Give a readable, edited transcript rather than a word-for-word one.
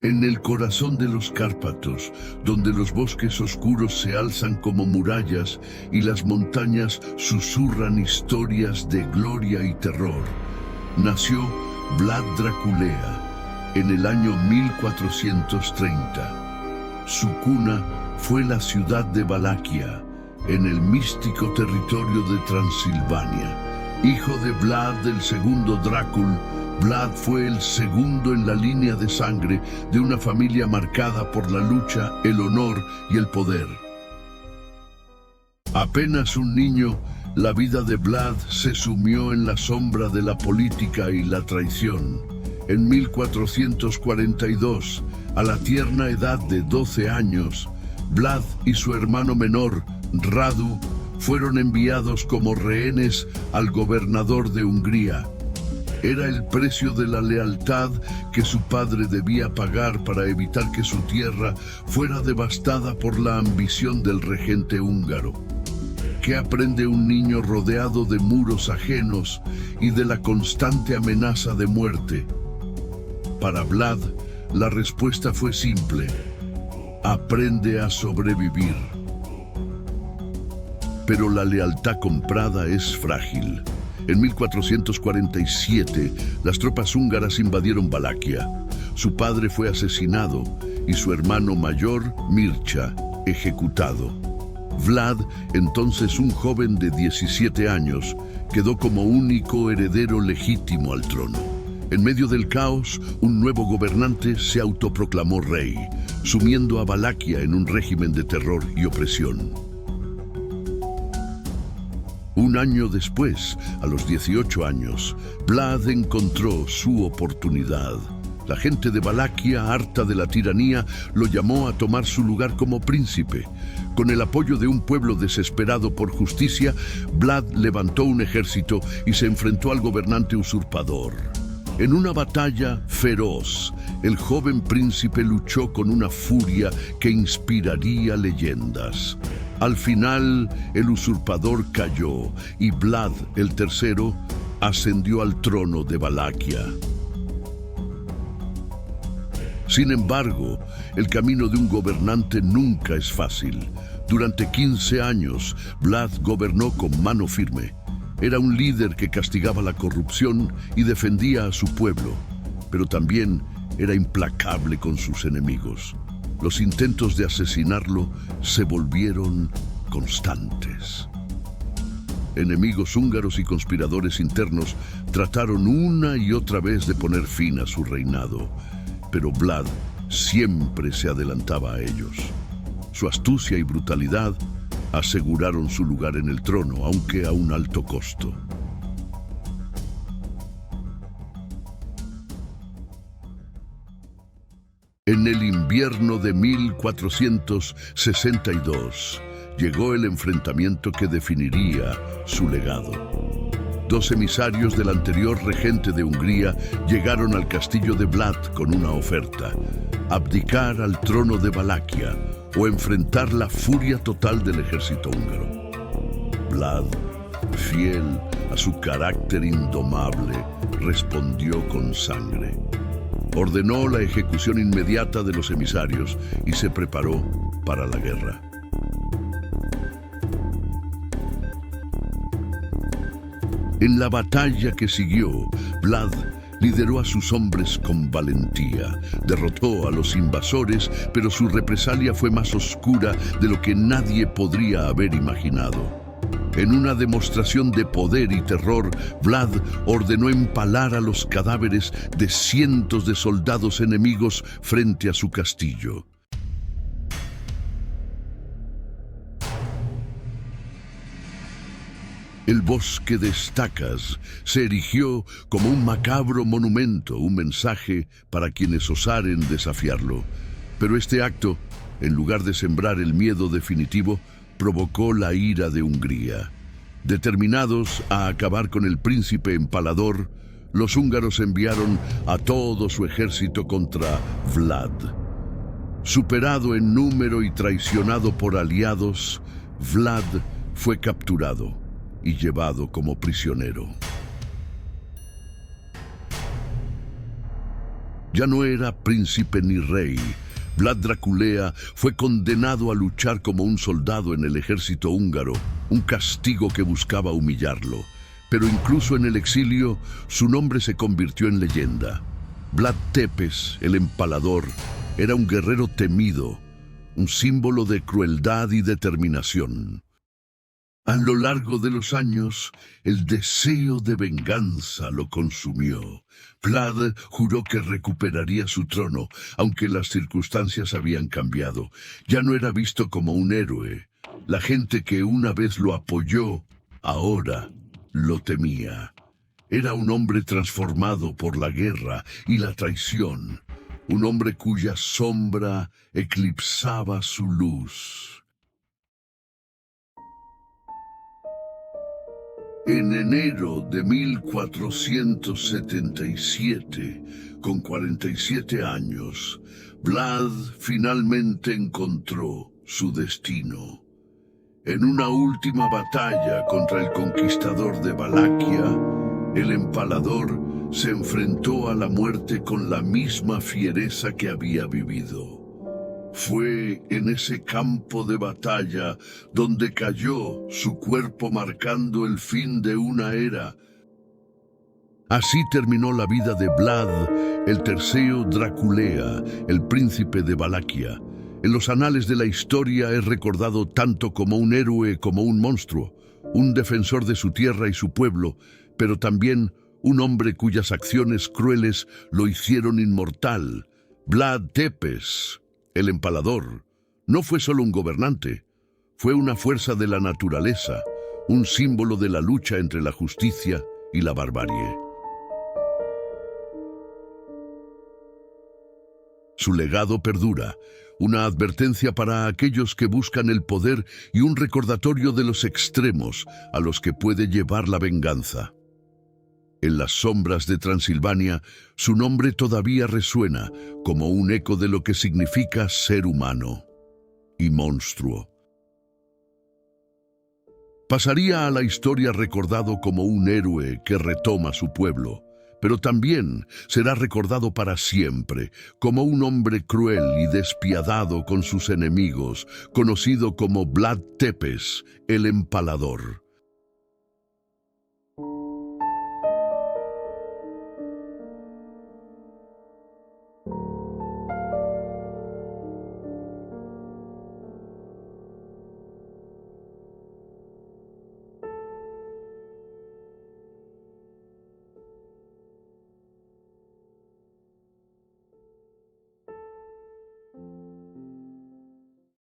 En el corazón de los Cárpatos, donde los bosques oscuros se alzan como murallas y las montañas susurran historias de gloria y terror, nació Vlad Draculea en el año 1430. Su cuna fue la ciudad de Valaquia, en el místico territorio de Transilvania. Hijo de Vlad el segundo Drácul, Vlad fue el segundo en la línea de sangre de una familia marcada por la lucha, el honor y el poder. Apenas un niño, la vida de Vlad se sumió en la sombra de la política y la traición. En 1442, a la tierna edad de 12 años, Vlad y su hermano menor, Radu, fueron enviados como rehenes al gobernador de Hungría. Era el precio de la lealtad que su padre debía pagar para evitar que su tierra fuera devastada por la ambición del regente húngaro. ¿Qué aprende un niño rodeado de muros ajenos y de la constante amenaza de muerte? Para Vlad, la respuesta fue simple: aprende a sobrevivir. Pero la lealtad comprada es frágil. En 1447, las tropas húngaras invadieron Valaquia. Su padre fue asesinado y su hermano mayor, Mircea, ejecutado. Vlad, entonces un joven de 17 años, quedó como único heredero legítimo al trono. En medio del caos, un nuevo gobernante se autoproclamó rey, sumiendo a Valaquia en un régimen de terror y opresión. Un año después, a los 18 años, Vlad encontró su oportunidad. La gente de Valaquia, harta de la tiranía, lo llamó a tomar su lugar como príncipe. Con el apoyo de un pueblo desesperado por justicia, Vlad levantó un ejército y se enfrentó al gobernante usurpador. En una batalla feroz, el joven príncipe luchó con una furia que inspiraría leyendas. Al final, el usurpador cayó y Vlad, el tercero, ascendió al trono de Valaquia. Sin embargo, el camino de un gobernante nunca es fácil. Durante 15 años, Vlad gobernó con mano firme. Era un líder que castigaba la corrupción y defendía a su pueblo, pero también era implacable con sus enemigos. Los intentos de asesinarlo se volvieron constantes. Enemigos húngaros y conspiradores internos trataron una y otra vez de poner fin a su reinado, pero Vlad siempre se adelantaba a ellos. Su astucia y brutalidad aseguraron su lugar en el trono, aunque a un alto costo. En el invierno de 1462, llegó el enfrentamiento que definiría su legado. Dos emisarios del anterior regente de Hungría llegaron al castillo de Vlad con una oferta: abdicar al trono de Valaquia o enfrentar la furia total del ejército húngaro. Vlad, fiel a su carácter indomable, respondió con sangre. Ordenó la ejecución inmediata de los emisarios y se preparó para la guerra. En la batalla que siguió, Vlad lideró a sus hombres con valentía. Derrotó a los invasores, pero su represalia fue más oscura de lo que nadie podría haber imaginado. En una demostración de poder y terror, Vlad ordenó empalar a los cadáveres de cientos de soldados enemigos frente a su castillo. El bosque de estacas se erigió como un macabro monumento, un mensaje para quienes osaren desafiarlo. Pero este acto, en lugar de sembrar el miedo definitivo, provocó la ira de Hungría. Determinados a acabar con el príncipe empalador, los húngaros enviaron a todo su ejército contra Vlad. Superado en número y traicionado por aliados, Vlad fue capturado y llevado como prisionero. Ya no era príncipe ni rey. Vlad Draculea fue condenado a luchar como un soldado en el ejército húngaro, un castigo que buscaba humillarlo. Pero incluso en el exilio, su nombre se convirtió en leyenda. Vlad Tepes, el Empalador, era un guerrero temido, un símbolo de crueldad y determinación. A lo largo de los años, el deseo de venganza lo consumió. Vlad juró que recuperaría su trono, aunque las circunstancias habían cambiado. Ya no era visto como un héroe. La gente que una vez lo apoyó, ahora lo temía. Era un hombre transformado por la guerra y la traición. Un hombre cuya sombra eclipsaba su luz. En enero de 1477, con 47 años, Vlad finalmente encontró su destino. En una última batalla contra el conquistador de Valaquia, el Empalador se enfrentó a la muerte con la misma fiereza que había vivido. Fue en ese campo de batalla donde cayó su cuerpo marcando el fin de una era. Así terminó la vida de Vlad, el tercero Draculea, el príncipe de Valaquia. En los anales de la historia es recordado tanto como un héroe como un monstruo, un defensor de su tierra y su pueblo, pero también un hombre cuyas acciones crueles lo hicieron inmortal. Vlad Tepes, el Empalador, no fue solo un gobernante, fue una fuerza de la naturaleza, un símbolo de la lucha entre la justicia y la barbarie. Su legado perdura, una advertencia para aquellos que buscan el poder y un recordatorio de los extremos a los que puede llevar la venganza. En las sombras de Transilvania, su nombre todavía resuena como un eco de lo que significa ser humano y monstruo. Pasaría a la historia recordado como un héroe que retoma su pueblo, pero también será recordado para siempre como un hombre cruel y despiadado con sus enemigos, conocido como Vlad Tepes, el Empalador.